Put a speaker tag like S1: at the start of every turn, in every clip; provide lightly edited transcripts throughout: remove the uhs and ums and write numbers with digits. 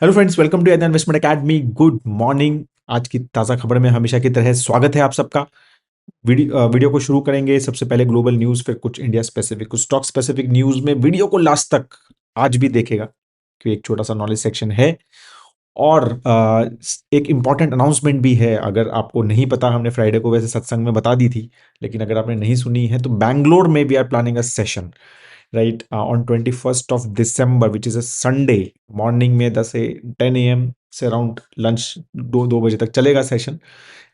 S1: Hello friends, welcome to एदा investment academy. Good morning. आज की ताज़ा खबर में हमेशा की तरह स्वागत है आप सबका। वीडियो को शुरू करेंगे। सबसे पहले ग्लोबल न्यूज़, फिर कुछ इंडिया स्पेसिफिक, कुछ स्टॉक स्पेसिफिक न्यूज़ में। वीडियो को लास्ट तक आज भी देखेगा क्योंकि एक छोटा सा नॉलेज सेक्शन है। और एक इम्पॉर्टेंट अनाउंसमेंट भी है। अगर आपको नहीं पता, हमने फ्राइडे को वैसे सत्संग में बता दी थी, लेकिन अगर आपने नहीं सुनी है तो बैंगलोर में we are planning a session right on 21st of December, which is a Sunday morning में 10 से 10 AM से अराउंड लंच 2 बजे तक चलेगा session.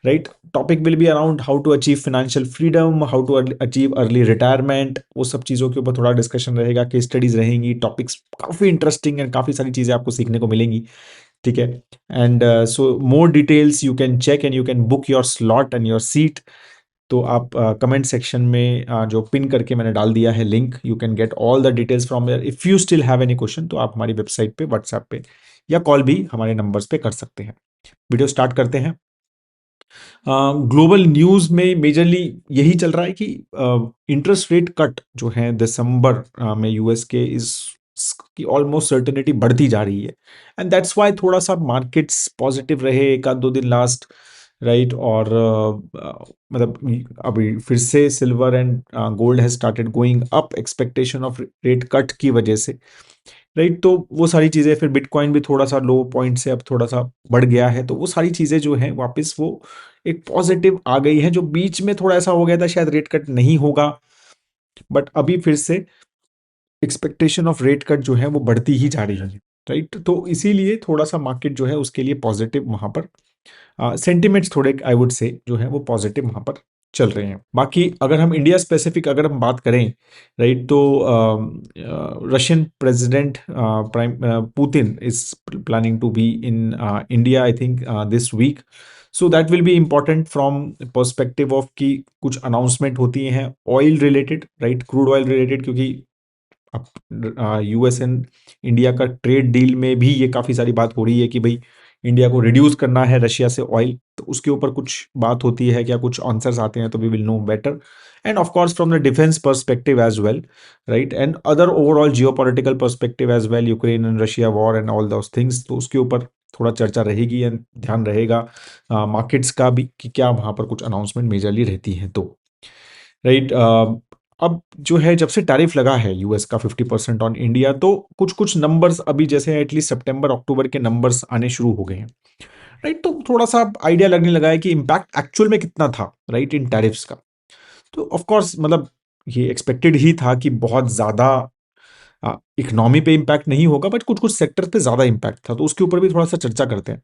S1: Right, topic will be around how to achieve financial freedom, how to achieve early retirement. वो सब चीज़ों के ऊपर थोड़ा डिस्कशन रहेगा, केस स्टडीज रहेंगी, टॉपिक्स काफ़ी इंटरेस्टिंग एंड काफ़ी सारी चीज़ें आपको सीखने को मिलेंगी। ठीक है। And so more details you can check and you can book your slot and your seat. तो आप कमेंट सेक्शन में जो पिन करके मैंने डाल दिया है link, you can get all the details from there. If you still have any question तो आप हमारी वेबसाइट पे, व्हाट्सएप पे या कॉल भी हमारे नंबर्स पे कर सकते हैं। वीडियो स्टार्ट करते हैं। ग्लोबल न्यूज़ में मेजरली यही चल रहा है कि इंटरेस्ट रेट कट जो है दिसंबर में यूएस के इस की ऑलमोस्ट सर्टेनिटी बढ़ती जा रही है। एंड दैट्स वाई थोड़ा सा मार्केट्स पॉजिटिव रहे एक आध दो दिन लास्ट। राइट, और मतलब अभी फिर से silver and gold has started going up expectation of rate cut की वजह से। राइट, तो वो सारी चीज़ें, फिर बिटकॉइन भी थोड़ा सा लो पॉइंट से अब थोड़ा सा बढ़ गया है। तो वो सारी चीज़ें जो हैं वापस वो एक पॉजिटिव आ गई है। जो बीच में थोड़ा ऐसा हो गया था शायद रेट कट नहीं होगा, बट अभी फिर से एक्सपेक्टेशन ऑफ रेट कट जो है वो बढ़ती ही जा रही है। राइट, तो इसीलिए थोड़ा सा मार्केट जो है उसके लिए पॉजिटिव वहां पर सेंटिमेंट्स थोड़े आई वुड से जो है वो पॉजिटिव वहां पर चल रहे हैं। बाकी अगर हम इंडिया स्पेसिफिक अगर हम बात करें, राइट, तो Russian president prime Putin is planning to be in India, I think this week. So that will be important from perspective of कि कुछ अनाउंसमेंट होती हैं oil related, right, crude oil related, क्योंकि अब यूएस एंड इंडिया का trade deal में भी ये काफ़ी सारी बात हो रही है कि भाई इंडिया को रिड्यूस करना है रशिया से ऑयल। तो उसके ऊपर कुछ बात होती है, क्या कुछ आंसर्स आते हैं तो we will know better. And of course from the defence perspective as well, right, and other overall geopolitical perspective as well, Ukraine and Russia war and all those things. तो उसके ऊपर थोड़ा चर्चा रहेगी एंड ध्यान रहेगा मार्केट्स का भी कि क्या वहाँ पर कुछ अनाउंसमेंट मेजरली रहती हैं तो। राइट, अब जो है जब से टैरिफ लगा है यूएस का 50% ऑन इंडिया, तो कुछ कुछ नंबर्स अभी जैसे एटलीस्ट सितंबर अक्टूबर के नंबर्स आने शुरू हो गए हैं। राइट, तो थोड़ा सा आइडिया लगने लगा है कि इम्पैक्ट एक्चुअल में कितना था, राइट, इन टैरिफ्स का। तो ऑफ कोर्स मतलब ये एक्सपेक्टेड ही था कि बहुत ज़्यादा इकोनॉमी पे इम्पैक्ट नहीं होगा, बट कुछ कुछ सेक्टर पे ज़्यादा इम्पैक्ट था। तो उसके ऊपर भी थोड़ा सा चर्चा करते हैं।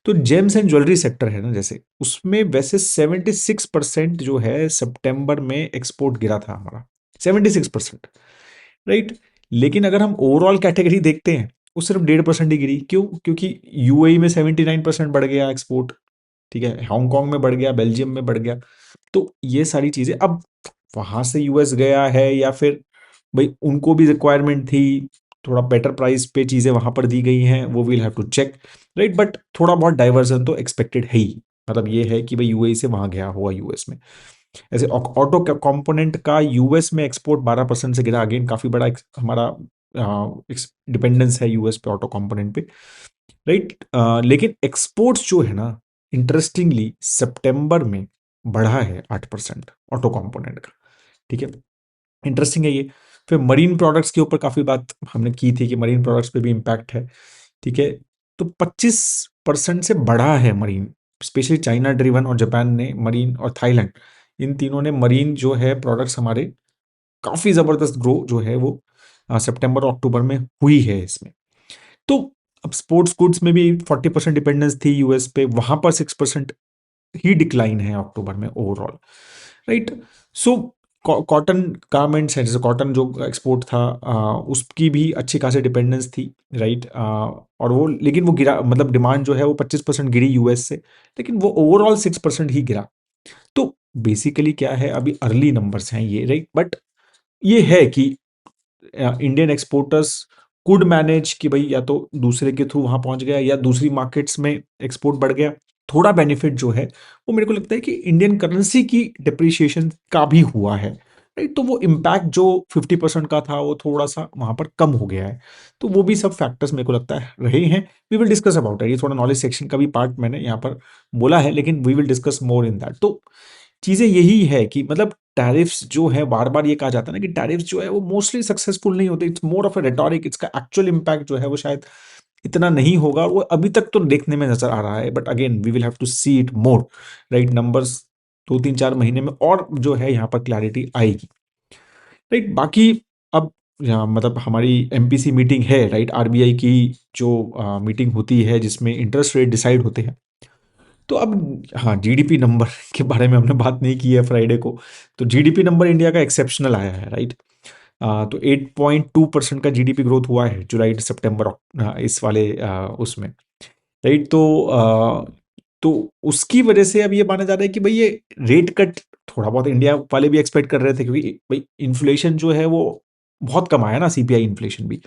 S1: तो जेम्स एंड ज्वेलरी सेक्टर है ना, जैसे उसमें वैसे 76% जो है सितंबर में एक्सपोर्ट गिरा था हमारा, 76%। राइट, लेकिन अगर हम ओवरऑल कैटेगरी देखते हैं वो सिर्फ 1.5% ही गिरी। क्यों? क्योंकि यूएई में 79% बढ़ गया एक्सपोर्ट। ठीक है, हांगकांग में बढ़ गया, बेल्जियम में बढ़ गया। तो ये सारी चीजें अब वहां से यूएस गया है या फिर भाई उनको भी रिक्वायरमेंट थी, थोड़ा बेटर प्राइस पे चीजें वहां पर दी गई हैं, वो will have to check. Right, but थोड़ा बहुत डाइवर्जन तो एक्सपेक्टेड है ही। मतलब ये है कि भाई यूएई से वहां गया हुआ यूएस में। ऐसे ऑटो कंपोनेंट का यूएस में एक्सपोर्ट 12% से गिरा। अगेन काफी बड़ा हमारा डिपेंडेंस है यूएस पे ऑटो कंपोनेंट पे। राइट, लेकिन एक्सपोर्ट्स जो है ना, इंटरेस्टिंगली सितंबर में बढ़ा है 8% ऑटो कंपोनेंट का। ठीक है, इंटरेस्टिंग है ये। फिर मरीन प्रोडक्ट्स के ऊपर काफी बात हमने की थी कि मरीन प्रोडक्ट्स पे भी इम्पैक्ट है। ठीक है, तो 25% से बढ़ा है मरीन, स्पेशली चाइना ड्रिवन और जापान ने मरीन, और थाईलैंड, इन तीनों ने मरीन जो है प्रोडक्ट्स हमारे काफी जबरदस्त ग्रो जो है वो सितंबर और अक्टूबर में हुई है इसमें। तो अब स्पोर्ट्स गुड्स में भी 40% डिपेंडेंस थी यूएस पे, वहां पर 6% ही डिक्लाइन है अक्टूबर में overall. Right, so cotton garments है, जैसे कॉटन जो एक्सपोर्ट था उसकी भी अच्छी खासी डिपेंडेंस थी। राइट, और वो लेकिन वो गिरा, मतलब डिमांड जो है वो 25% गिरी यूएस से, लेकिन वो ओवरऑल 6% ही गिरा। तो बेसिकली क्या है, अभी अर्ली नंबर्स हैं ये, राइट, बट ये है कि इंडियन एक्सपोर्टर्स कुड मैनेज कि भाई या तो दूसरे के थ्रू वहां पहुंच गया या दूसरी मार्केट्स में एक्सपोर्ट बढ़ गया। थोड़ा बेनिफिट जो है वो मेरे को लगता है कि इंडियन करेंसी की डिप्रिशिएशन का भी हुआ है। राइट? तो वो इम्पैक्ट जो 50% का था वो थोड़ा सा वहां पर कम हो गया है। तो वो भी सब फैक्टर्स मेरे को लगता है रहे हैं। We will discuss about it, ये थोड़ा नॉलेज सेक्शन का भी पार्ट मैंने यहाँ पर बोला है, लेकिन we will discuss more in that. तो चीजें यही है कि मतलब टैरिफ्स जो है, बार बार ये कहा जाता है ना कि टैरिफ्स जो है वो मोस्टली सक्सेसफुल नहीं होते, it's more of a rhetoric, इसका एक्चुअल इम्पैक्ट जो है वो शायद इतना नहीं होगा, वो अभी तक तो देखने में नजर आ रहा है, but again we will have to see it more, right? Numbers 2 3 4 महीने में और जो है यहाँ पर क्लैरिटी आएगी, राइट? बाकी अब यहाँ मतलब हमारी एमपीसी मीटिंग है, राइट? आरबीआई की जो मीटिंग होती है जिसमें इंटरेस्ट रेट डिसाइड होते हैं। तो अब हाँ, जीडीपी नंबर के बारे में हमने बात नहीं की है फ्राइडे को। तो जीडीपी नंबर इंडिया का एक्सेप्शनल आया है, राइट? तो 8.2% का जीडीपी ग्रोथ हुआ है जुलाई सितंबर इस वाले उसमें, राइट? तो उसकी वजह से अब ये माना जा रहा है कि भाई ये रेट कट थोड़ा बहुत इंडिया वाले भी एक्सपेक्ट कर रहे थे, क्योंकि भाई इन्फ्लेशन जो है वो बहुत कम आया ना, सीपीआई इन्फ्लेशन भी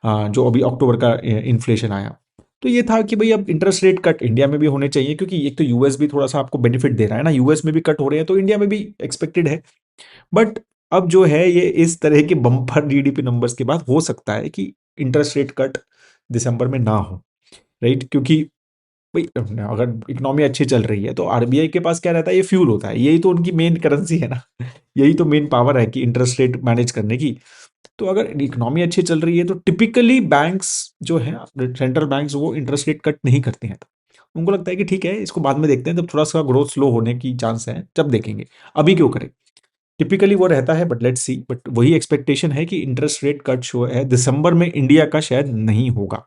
S1: जो अभी अक्टूबर का इन्फ्लेशन आया। तो ये था कि भाई अब इंटरेस्ट रेट कट इंडिया में भी होने चाहिए, क्योंकि एक तो यूएस भी थोड़ा सा आपको बेनिफिट दे रहा है ना, यूएस में भी कट हो रहे हैं तो इंडिया में भी एक्सपेक्टेड है। बट अब जो है ये इस तरह के बम्पर जीडीपी नंबर्स के बाद हो सकता है कि इंटरेस्ट रेट कट दिसंबर में ना हो, राइट? क्योंकि भाई अगर इकोनॉमी अच्छी चल रही है तो आरबीआई के पास क्या रहता है, ये फ्यूल होता है, यही तो उनकी मेन करेंसी है ना। यही तो मेन पावर है कि इंटरेस्ट रेट मैनेज करने की। तो अगर इकोनॉमी अच्छी चल रही है तो टिपिकली बैंक्स जो है, सेंट्रल बैंक्स, वो इंटरेस्ट रेट कट नहीं करते हैं। तो उनको लगता है कि ठीक है, इसको बाद में देखते हैं, जब थोड़ा सा ग्रोथ स्लो होने की चांस है जब देखेंगे, अभी क्यों करें। टिपिकली वो रहता है, बट लेट्स सी। बट वही एक्सपेक्टेशन है कि इंटरेस्ट रेट कट शो है दिसंबर में इंडिया का शायद नहीं होगा।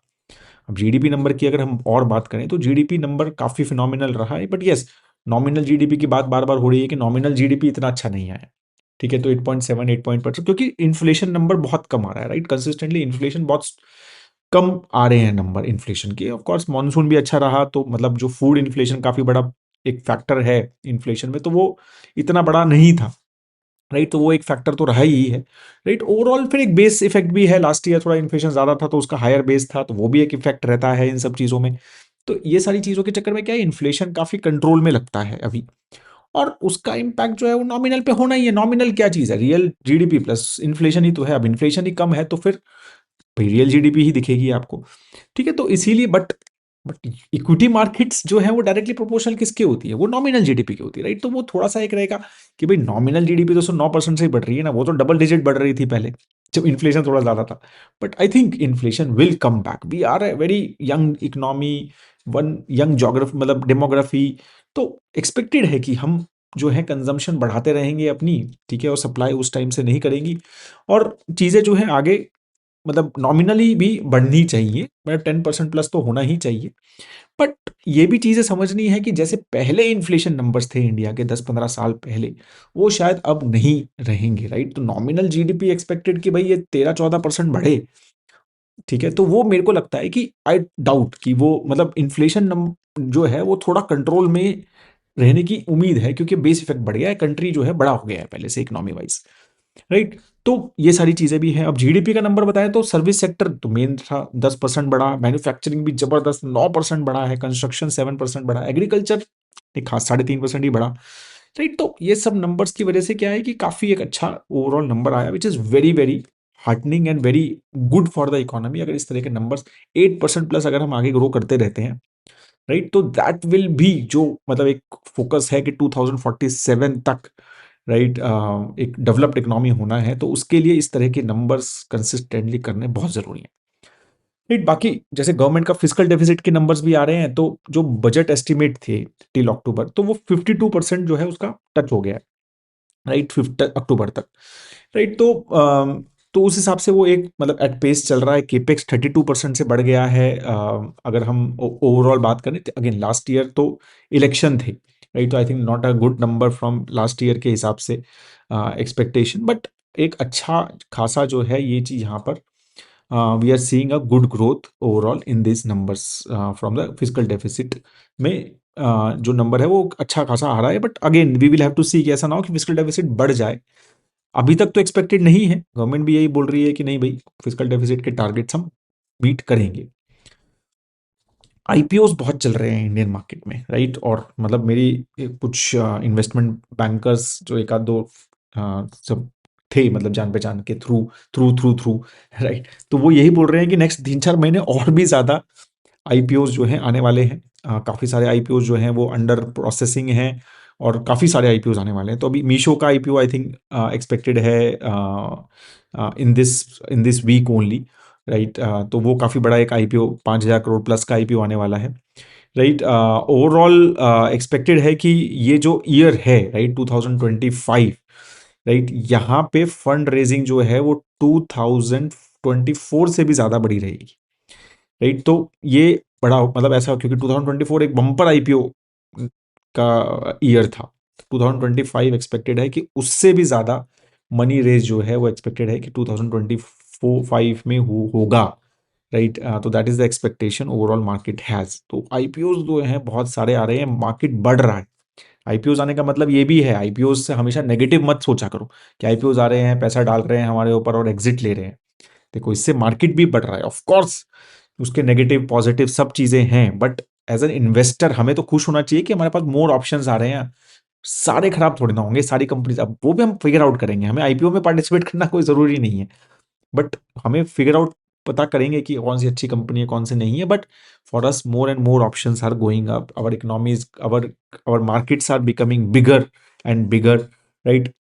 S1: अब जीडीपी नंबर की अगर हम और बात करें तो जीडीपी नंबर काफी फिनोमिनल रहा है, बट यस, नॉमिनल जीडीपी की बात बार बार हो रही है कि नॉमिनल जीडीपी इतना अच्छा नहीं आया। ठीक है, तो 8.7 8 क्योंकि इन्फ्लेशन नंबर बहुत कम आ रहा है, राइट? कंसिस्टेंटली इन्फ्लेशन बहुत कम आ रहे हैं नंबर इन्फ्लेशन के। ऑफ कोर्स मॉनसून भी अच्छा रहा, तो मतलब जो फूड इन्फ्लेशन काफी बड़ा एक फैक्टर है इन्फ्लेशन में, तो वो इतना बड़ा नहीं था, राइट? तो वो एक फैक्टर तो रहा ही है, राइट? ओवरऑल फिर एक बेस इफेक्ट भी है, लास्ट ईयर थोड़ा इन्फ्लेशन ज्यादा था तो उसका हायर बेस था, तो वो भी एक इफेक्ट रहता है इन सब चीजों में। तो ये सारी चीजों के चक्कर में क्या है, इन्फ्लेशन काफी कंट्रोल में लगता है अभी, और उसका इम्पैक्ट जो है वो नॉमिनल पे होना ही है। नॉमिनल क्या चीज है, रियल जीडीपी प्लस इन्फ्लेशन ही तो है। अब इन्फ्लेशन ही कम है तो फिर रियल जीडीपी ही दिखेगी आपको। ठीक है, तो इसीलिए बट इक्विटी मार्केट्स जो है वो डायरेक्टली प्रोपोर्शनल किसके होती है, वो नॉमिनल जीडीपी की होती है, राइट? तो वो थोड़ा सा एक रहेगा कि भाई नॉमिनल जीडीपी तो 9% से ही बढ़ रही है ना, वो तो डबल डिजिट बढ़ रही थी पहले जब इन्फ्लेशन थोड़ा ज्यादा था। But I think inflation will come back, we are a very young economy, one young geography, मतलब डेमोग्राफी। तो एक्सपेक्टेड है कि हम जो है कंजम्पशन बढ़ाते रहेंगे अपनी, ठीक है, और सप्लाई उस टाइम से नहीं करेंगी, और चीजें जो है आगे मतलब नॉमिनली भी बढ़नी चाहिए, मतलब 10% प्लस तो होना ही चाहिए। बट ये भी चीजें समझनी है कि जैसे पहले इन्फ्लेशन नंबर्स थे इंडिया के 10 15 साल पहले, वो शायद अब नहीं रहेंगे, राइट? तो नॉमिनल जीडीपी एक्सपेक्टेड कि भाई ये 13 14% बढ़े, ठीक है, तो वो मेरे को लगता है कि आई डाउट कि वो मतलब इन्फ्लेशन जो है वो थोड़ा कंट्रोल में रहने की उम्मीद है, क्योंकि बेस इफेक्ट बढ़ गया है, कंट्री जो है बड़ा हो गया है पहले से इकोनॉमी वाइज, राइट? तो ये सारी चीजें भी हैं। अब जीडीपी का नंबर बताएं तो सर्विस सेक्टर तो मेन था, 10% बढ़ा, मैन्युफैक्चरिंग भी जबरदस्त 9% बढ़ा है, कंस्ट्रक्शन 7% बढ़ा, एग्रीकल्चर एक खास 3.5% ही बढ़ा, राइट? तो ये सब नंबर्स की वजह से क्या है कि काफी एक अच्छा ओवरऑल नंबर आया, which is very very heartening and very good for the economy. अगर इस तरह के नंबर्स 8% प्लस अगर हम आगे ग्रो करते रहते हैं, राइट, तो दैट विल बी जो मतलब एक फोकस है कि 2047 तक, राइट, एक डेवलप्ड इकोनॉमी होना है, तो उसके लिए इस तरह के नंबर्स कंसिस्टेंटली करने बहुत जरूरी है, राइट? बाकी जैसे गवर्नमेंट का फिजिकल डेफिसिट के नंबर्स भी आ रहे हैं, तो जो बजट एस्टिमेट थे टिल अक्टूबर, तो वो 52% जो है उसका टच हो गया है, राइट? 5 अक्टूबर तक, राइट? तो उस हिसाब से वो एक मतलब एट पेस चल रहा है। केपेक्स 32% से बढ़ गया है। अगर हम ओवरऑल बात करें तो अगेन लास्ट ईयर तो इलेक्शन थे, राइट? तो I think not a good number from last year के हिसाब से एक्सपेक्टेशन, बट एक अच्छा खासा जो है ये चीज यहाँ पर we are seeing a good growth overall in this numbers from the physical deficit में। जो नंबर है वो अच्छा खासा आ रहा है, but again we will have to see कि ऐसा ना हो कि फिजिकल डेफिसिट बढ़ जाए। अभी तक तो एक्सपेक्टेड नहीं है, गवर्नमेंट भी यही बोल रही है कि नहीं भाई, फिजिकल डेफिसिट के टारगेट्स हम मीट करेंगे। आईपीओस बहुत चल रहे हैं इंडियन मार्केट में, राइट? और मतलब मेरी कुछ इन्वेस्टमेंट बैंकर्स जो एक आध दो सब थे, मतलब जान पहचान के through through through through right. तो वो यही बोल रहे हैं कि नेक्स्ट 3-4 महीने और भी ज़्यादा आईपीओज जो हैं आने वाले हैं। काफ़ी सारे आईपीओज जो हैं वो अंडर प्रोसेसिंग हैं, और काफ़ी सारे आईपीओज आने वाले हैं। तो अभी मीशो का आईपीओ आई थिंक एक्सपेक्टेड है in this week only, right. तो वो काफ़ी बड़ा एक आईपीओ, 5,000 करोड़ प्लस का आईपीओ आने वाला है, राइट। ओवरऑल एक्सपेक्टेड है कि ये जो ईयर है, राइट, 2025, राइट, यहाँ पे फंड रेजिंग जो है वो 2024 से भी ज़्यादा बड़ी रहेगी, राइट। तो ये बड़ा मतलब ऐसा, क्योंकि 2024 एक बम्पर आईपीओ का ईयर था, 2025 एक्सपेक्टेड है कि उससे भी ज़्यादा मनी रेज जो है वो एक्सपेक्टेड है कि 2025 में होगा, राइट। तो that is the expectation overall market has. तो आईपीओज जो हैं बहुत सारे आ रहे हैं, मार्केट बढ़ रहा है। आईपीओज आने का मतलब ये भी है, आईपीओज से हमेशा नेगेटिव मत सोचा करो कि आईपीओज आ रहे हैं, पैसा डाल रहे हैं हमारे ऊपर और एग्जिट ले रहे हैं। देखो, इससे मार्केट भी बढ़ रहा है, ऑफ कोर्स उसके नेगेटिव पॉजिटिव सब चीजें हैं, बट एज एन इन्वेस्टर हमें तो खुश होना चाहिए कि हमारे पास मोर ऑप्शंस आ रहे हैं। सारे खराब थोड़ी ना होंगे सारी कंपनीज, अब वो भी हम फिगर आउट करेंगे। हमें आईपीओ में पार्टिसिपेट करना कोई जरूरी नहीं है, बट हमें फिगर आउट पता करेंगे कि कौन सी अच्छी कंपनी है कौन सी नहीं है। But for us more and more options are going up, our economies, our markets are becoming bigger and bigger, right.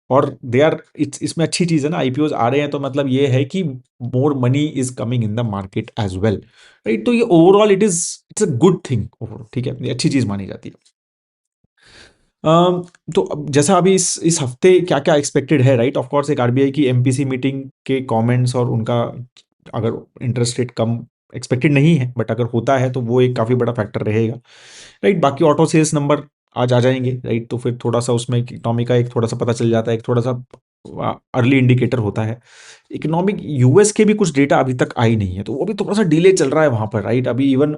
S1: और दे आर, इट्स, इसमें अच्छी चीज है ना, आईपीओ आ रहे हैं तो मतलब ये है कि more money is coming in the market as well, right. तो ये overall it's a good thing overall, ठीक है, ये अच्छी चीज मानी जाती है। तो अब जैसा अभी इस हफ्ते क्या क्या एक्सपेक्टेड है, राइट। ऑफ कोर्स एक आरबीआई की एमपीसी मीटिंग के कमेंट्स और उनका, अगर इंटरेस्ट रेट कम एक्सपेक्टेड नहीं है, बट अगर होता है तो वो एक काफ़ी बड़ा फैक्टर रहेगा, राइट। बाकी ऑटो सेल्स नंबर आज आ जाएंगे, राइट। तो फिर थोड़ा सा उसमें इकोनॉमी का एक थोड़ा सा पता चल जाता है, एक थोड़ा सा अर्ली इंडिकेटर होता है। इकोनॉमिक यूएस के भी कुछ डेटा अभी तक आई नहीं है, तो वो भी थोड़ा सा डिले चल रहा है वहाँ पर, राइट। अभी इवन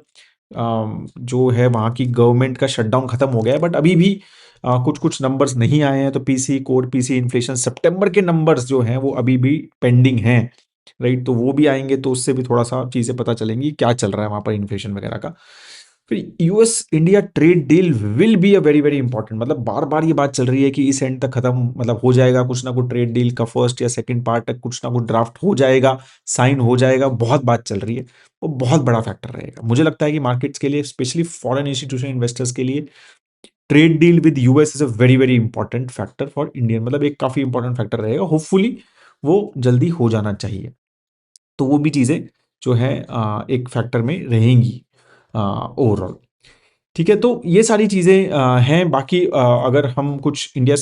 S1: जो है वहाँ की गवर्नमेंट का शटडाउन खत्म हो गया है, बट अभी भी कुछ कुछ नंबर्स नहीं आए हैं। तो पीसी कोर, पीसी इन्फ्लेशन, सितंबर के नंबर्स जो हैं वो अभी भी पेंडिंग हैं, राइट। तो वो भी आएंगे तो उससे भी थोड़ा सा चीज़ें पता चलेंगी क्या चल रहा है वहाँ पर इन्फ्लेशन वगैरह का। फिर US India trade deal will be a very very important, मतलब बार बार ये बात चल रही है कि इस एंड तक खत्म, मतलब हो जाएगा कुछ ना कुछ, ट्रेड डील का फर्स्ट या सेकंड पार्ट तक कुछ ना कुछ ड्राफ्ट हो जाएगा, साइन हो जाएगा, बहुत बात चल रही है। वो बहुत बड़ा फैक्टर रहेगा मुझे लगता है कि मार्केट्स के लिए, स्पेशली फॉरेन इंस्टीट्यूशन इन्वेस्टर्स के लिए, trade deal with US is a very very important factor for Indian, मतलब एक काफी इंपॉर्टेंट फैक्टर रहेगा। होपफुली वो जल्दी हो जाना चाहिए। तो वो भी चीजें जो है एक फैक्टर में रहेंगी ओवरऑल, ठीक है। तो ये सारी चीज़ें हैं। बाकी अगर हम कुछ इंडिया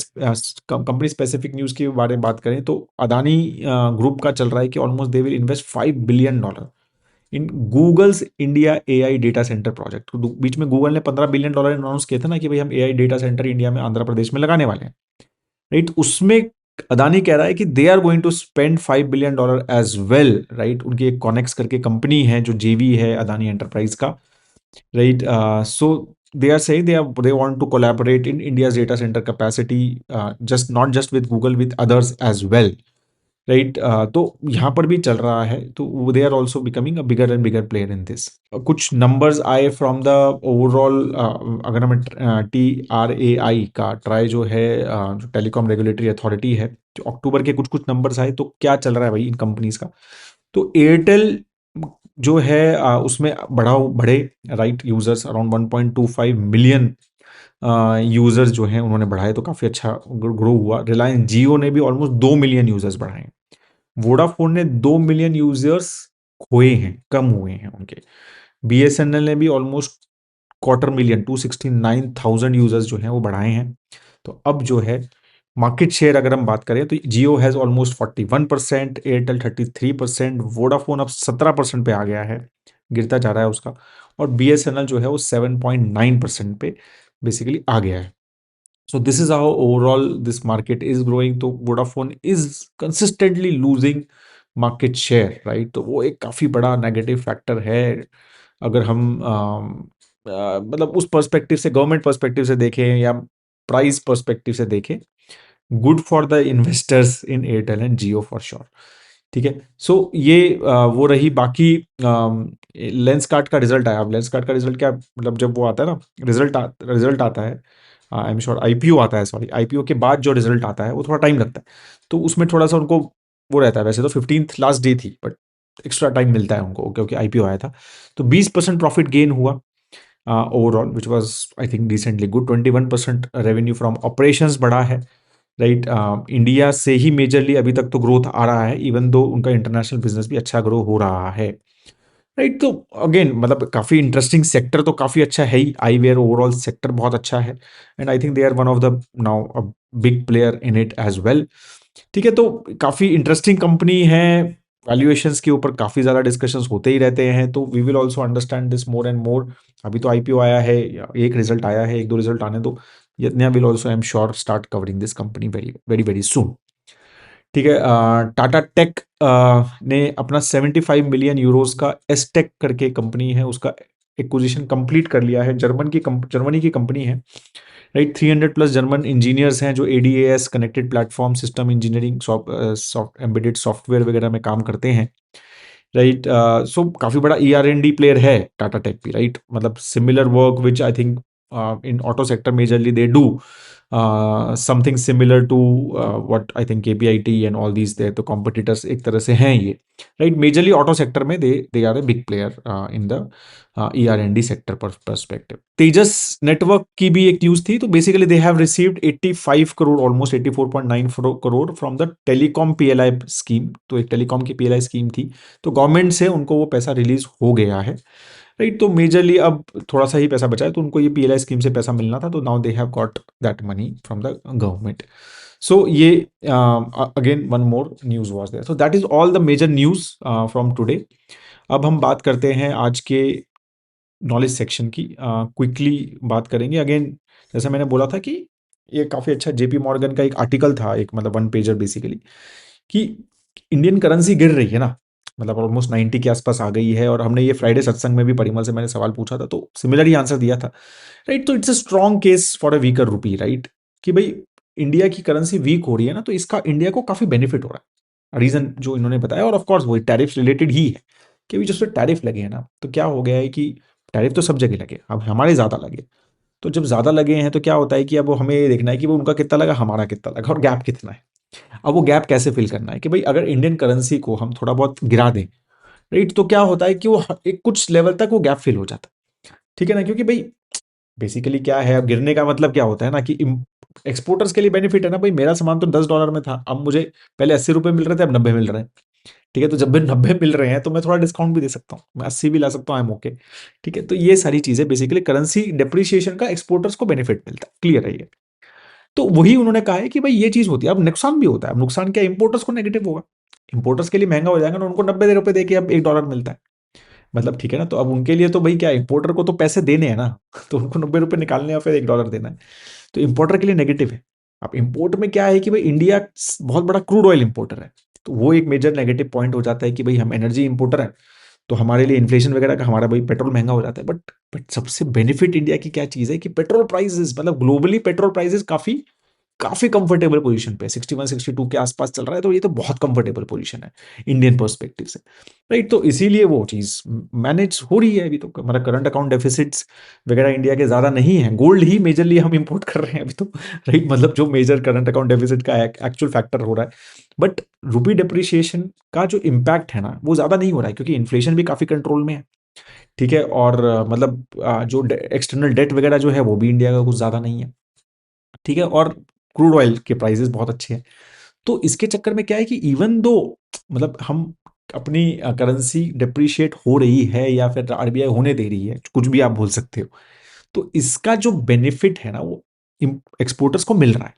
S1: कंपनी स्पेसिफिक न्यूज़ के बारे में बात करें तो अदानी ग्रुप का चल रहा है कि almost they will invest $5 billion in Google's India AI data centre project. तो बीच में गूगल ने $15 बिलियन अनाउंस किया था ना कि भाई हम एआई डेटा सेंटर इंडिया में, आंध्र प्रदेश में लगाने वाले हैं, राइट। उसमें अदानी कह रहा है कि they are going to spend $5 billion as well, right. उनकी एक कॉनेक्स करके कंपनी है जो जेवी है अदानी एंटरप्राइज का, right. So they are saying they want to collaborate in India's data center capacity, just not just with Google, with others as well, right. तो यहाँ पर भी चल रहा है, तो they are also becoming a bigger and bigger player in this. कुछ numbers आए from the overall, अगर हमें TRAI का, ट्राई जो है जो टेलीकॉम रेगुलेटरी अथॉरिटी है, जो अक्टूबर के कुछ कुछ नंबर्स आए, तो क्या चल रहा है भाई इन कंपनीज का। तो एयरटेल जो है उसमें बढ़े, right. Users around 1.25 million users जो हैं उन्होंने बढ़ाए, तो काफ़ी अच्छा ग्रो हुआ। रिलायंस जियो ने भी ऑलमोस्ट 2 मिलियन यूजर्स बढ़ाए हैं। वोडाफोन ने 2 मिलियन यूजर्स खोए हैं, कम हुए हैं उनके। बीएसएनएल ने भी ऑलमोस्ट क्वार्टर मिलियन, 269,000 यूजर्स जो हैं वो बढ़ाए हैं। तो अब जो है मार्केट शेयर अगर हम बात करें तो जियो हैज़ ऑलमोस्ट 41%, एयरटेल 33%, वोडाफोन अब 17% पे आ गया है, गिरता जा रहा है उसका। और बीएसएनएल जो है वो 7.9% पे बेसिकली आ गया है। So this is how overall this market is growing. तो Vodafone is consistently losing market share, right? तो वो एक काफ़ी बड़ा नेगेटिव फैक्टर है। अगर हम मतलब उस पर्सपेक्टिव से, गवर्नमेंट पर्सपेक्टिव से देखें या प्राइस पर्सपेक्टिव से देखें, good for the investors in Airtel and Jio for sure. ठीक है। सो ये वो रही। बाकी लेंस कार्ड का रिजल्ट आया। अब लेंस कार्ड का रिजल्ट क्या, मतलब जब वो आता है ना, रिजल्ट आता है, आई एम श्योर आईपीओ आता है, सॉरी आईपीओ के बाद जो रिजल्ट आता है वो थोड़ा टाइम लगता है। तो उसमें थोड़ा सा उनको वो रहता है। वैसे तो 15th लास्ट डे थी, बट एक्स्ट्रा टाइम मिलता है उनको क्योंकि आईपीओ आया था। तो 20% प्रॉफिट गेन हुआ overall, which was I think decently good. 21% revenue from operations बढ़ा है, राइट। इंडिया से ही मेजरली अभी तक तो ग्रोथ आ रहा है, इवन दो उनका इंटरनेशनल बिजनेस भी अच्छा ग्रो हो रहा है, राइट। तो अगेन मतलब काफी इंटरेस्टिंग सेक्टर तो काफी अच्छा है ही। आईवेयर ओवरऑल सेक्टर बहुत अच्छा है, and I think they are one of the now a big player in it as well. ठीक है, तो काफी इंटरेस्टिंग कंपनी है। वैल्यूएशंस के ऊपर काफी ज्यादा डिस्कशंस होते ही रहते हैं, तो we will also understand this more and more. अभी तो आईपीओ आया है, एक रिजल्ट आया है, एक दो रिजल्ट आने दो। यज्ञा will also I am sure start covering this company very very very soon. ठीक है। टाटा टेक ने अपना 75 मिलियन यूरोस का एसटेक करके कंपनी है, उसका एक्विजिशन कंप्लीट कर लिया है। जर्मनी की कंपनी है, राइट। 300 प्लस जर्मन इंजीनियर्स हैं जो ADAS connected platform system engineering soft embedded software वगैरह में काम करते हैं, राइट। सो काफी बड़ा ईआर&डी प्लेयर है टाटा टेक भी, राइट। मतलब similar work which I think in auto sector majorly they do something similar to what I think KPIT and all these. They तो कॉम्पिटिटर्स एक तरह से हैं ये, राइट। मेजरली ऑटो सेक्टर में they are a big player in the ER and D sector perspective. Tejas network की भी एक न्यूज थी। तो basically they have received 85 crore, almost 84.9 crore from the telecom PLI scheme. तो एक टेलीकॉम की पीएलआई स्कीम थी, तो गवर्नमेंट से उनको वो पैसा रिलीज हो गया है, राइट। तो मेजरली अब थोड़ा सा ही पैसा बचा है, तो उनको ये पीएलआई स्कीम से पैसा मिलना था, तो now they have got that money from the government. So ये again one more news was there. So that is all the major news from today. अब हम बात करते हैं आज के नॉलेज सेक्शन की। क्विकली बात करेंगे। अगेन जैसे मैंने बोला था कि ये काफ़ी अच्छा जेपी मॉर्गन का एक आर्टिकल था, एक मतलब वन पेजर बेसिकली, कि इंडियन करेंसी गिर रही है ना, मतलब ऑलमोस्ट 90 के आसपास आ गई है। और हमने ये फ्राइडे सत्संग में भी परिमल से मैंने सवाल पूछा था, तो सिमिलर ही आंसर दिया था, राइट। तो it's a strong case for a weaker रूपी, राइट, कि भाई इंडिया की करेंसी वीक हो रही है ना, तो इसका इंडिया को काफ़ी बेनिफिट हो रहा है। रीज़न जो इन्होंने बताया, और ऑफकोर्स वो टैरिफ रिलेटेड ही है, कि अभी जो टैरिफ लगे हैं ना, तो क्या हो गया है कि टैरिफ तो सब जगह लगे, अब हमारे ज़्यादा लगे। तो जब ज़्यादा लगे हैं तो क्या होता है कि अब वो हमें ये देखना है कि वो उनका कितना लगा, हमारा कितना लगा, और गैप कितना है। अब वो गैप कैसे फिल करना है कि भाई अगर इंडियन करेंसी को हम थोड़ा बहुत गिरा दें, राइट, तो क्या होता है कि वो एक कुछ लेवल तक वो गैप फिल हो जाता है, ठीक है ना। क्योंकि भाई बेसिकली क्या है, अब गिरने का मतलब क्या होता है ना, कि एक्सपोर्टर्स के लिए बेनिफिट है ना, भाई मेरा सामान तो $10 में था, अब मुझे पहले 80 रुपये मिल रहे थे, अब 90 मिल रहे हैं, ठीक है। तो जब भी 90 मिल रहे हैं तो मैं थोड़ा डिस्काउंट भी दे सकता हूँ, मैं 80 भी ला सकता हूँ, आई एम ओके, ठीक है। तो ये सारी चीजें बेसिकली करेंसी डिप्रिसिएशन का एक्सपोर्टर्स को बेनिफिट मिलता है, क्लियर है ये। तो वही उन्होंने कहा है कि भाई ये चीज होती है। अब नुकसान भी होता है। अब नुकसान क्या, इंपोर्टर्स को नेगेटिव होगा, इंपोर्टर्स के लिए महंगा हो जाएगा ना, उनको 90 रुपए दे के अब $1 मिलता है, मतलब ठीक है ना। तो अब उनके लिए तो भाई क्या, इंपोर्टर को तो पैसे देने हैं ना, तो उनको 90 रुपए निकालने और फिर $1 देना है, तो इंपोर्टर के लिए नेगेटिव है। अब इंपोर्ट में क्या है कि भाई इंडिया बहुत बड़ा क्रूड ऑयल इंपोर्टर है, तो वो एक मेजर नेगेटिव पॉइंट हो जाता है कि भाई हम एनर्जी इंपोर्टर है, तो हमारे लिए इन्फ्लेशन वगैरह का हमारा भाई पेट्रोल महंगा हो जाता है। बट सबसे बेनिफिट इंडिया की क्या चीज़ है कि पेट्रोल प्राइसेस, मतलब ग्लोबली पेट्रोल प्राइसेस काफ़ी काफी कंफर्टेबल पोजीशन पे 61-62 के आसपास चल रहा है, तो ये तो बहुत कंफर्टेबल पोजीशन है इंडियन पर्सपेक्टिव से, राइट। तो इसीलिए वो चीज मैनेज हो रही है अभी। तो हमारा करंट अकाउंट डेफिसिट्स वगैरह इंडिया के ज्यादा नहीं है, गोल्ड ही मेजरली हम इंपोर्ट कर रहे हैं अभी तो, राइट। मतलब जो मेजर करंट अकाउंट डेफिसिट का एक्चुअल फैक्टर हो रहा है, बट रुपी डिप्रिशिएशन का जो इम्पैक्ट है ना, वो ज्यादा नहीं हो रहा है, क्योंकि इन्फ्लेशन भी काफी कंट्रोल में है, ठीक है। और मतलब जो एक्सटर्नल डेट वगैरह जो है वो भी इंडिया का कुछ ज्यादा नहीं है, ठीक है। और क्रूड ऑयल के प्राइसेस बहुत अच्छे हैं। तो इसके चक्कर में क्या है कि इवन दो मतलब हम अपनी करेंसी डिप्रिशिएट हो रही है या फिर आरबीआई होने दे रही है, कुछ भी आप बोल सकते हो, तो इसका जो बेनिफिट है ना, वो एक्सपोर्टर्स को मिल रहा है।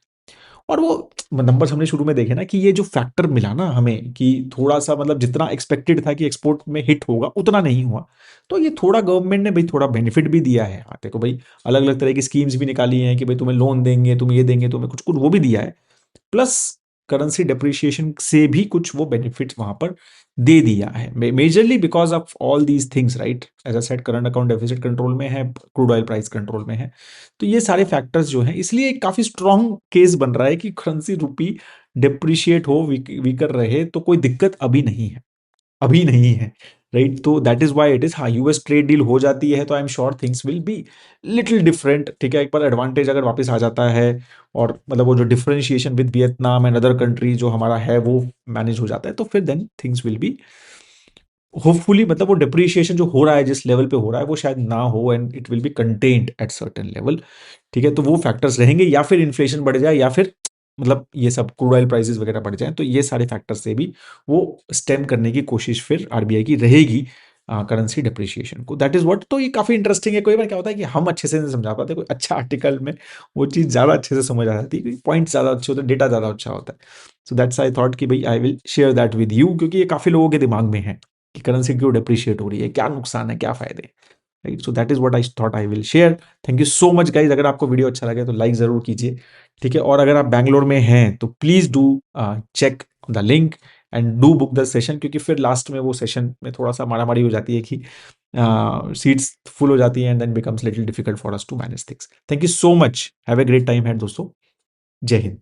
S1: और वो नंबर्स हमने शुरू में देखे ना, कि ये जो फैक्टर मिला ना हमें, कि थोड़ा सा मतलब जितना एक्सपेक्टेड था कि एक्सपोर्ट में हिट होगा उतना नहीं हुआ, तो ये थोड़ा गवर्नमेंट ने भाई थोड़ा बेनिफिट भी दिया है। हाँ देखो भाई, अलग अलग तरह की स्कीम्स भी निकाली हैं कि भाई तुम्हें लोन देंगे, तुम्हें ये देंगे, तुम्हें कुछ कुछ वो भी दिया है, प्लस करेंसी डेप्रिशिएशन से भी कुछ वो बेनिफिट्स वहां पर दे दिया है, majorly because of all these things, right. As a said, current account deficit control में है, क्रूड ऑयल प्राइस कंट्रोल में है, तो ये सारे फैक्टर्स जो हैं, इसलिए एक काफी स्ट्रांग केस बन रहा है कि करेंसी रुपी डिप्रिशिएट हो, वीकर रहे, तो कोई दिक्कत अभी नहीं है, अभी नहीं है, राइट? तो that is why it is, हाँ, यूएस ट्रेड डील हो जाती है तो आई am sure things will be little different, ठीक है? एक बार एडवांटेज अगर वापस आ जाता है, और मतलब वो जो differentiation with Vietnam and other country जो हमारा है वो मैनेज हो जाता है, तो फिर then things will be hopefully, मतलब वो डिप्रिशिएशन जो हो रहा है, जिस लेवल पे हो रहा है, वो शायद ना हो, and it will be contained at certain level, ठीक है? तो वो फैक्टर्स रहेंगे, या फिर इन्फ्लेशन बढ़ जाए, या फिर मतलब ये सब क्रूड ऑयल प्राइसेस वगैरह बढ़ जाए, तो ये सारे फैक्टर्स से भी वो स्टेम करने की कोशिश फिर आरबीआई की रहेगी करेंसी डिप्रिशिएशन को। That is what. तो ये काफी इंटरेस्टिंग है। कोई बार क्या होता है कि हम अच्छे से नहीं समझा पाते, कोई अच्छा आर्टिकल में वो चीज़ ज़्यादा अच्छे से समझ आ जाती है, पॉइंट ज़्यादा अच्छे होते हैं, डेटा ज़्यादा अच्छा होता है। सो दैट्स आई थॉट कि भाई I will share that with you, क्योंकि ये काफ़ी लोगों के दिमाग में है कि करेंसी क्यों डिप्रिशिएट हो रही है, क्या नुकसान है, क्या फायदे हैं, right? So that is what I thought I will share. Thank you so much guys. अगर आपको वीडियो अच्छा लगे तो लाइक ज़रूर कीजिए, ठीक है? और अगर आप बैंगलोर में हैं तो please do check the link and do book the session, क्योंकि फिर लास्ट में वो सेशन में थोड़ा सा मारामारी हो जाती है कि सीट्स फुल हो जाती हैं, and then becomes little difficult for us to manage things. Thank you so much, have a great time है दोस्तों। जय हिंद।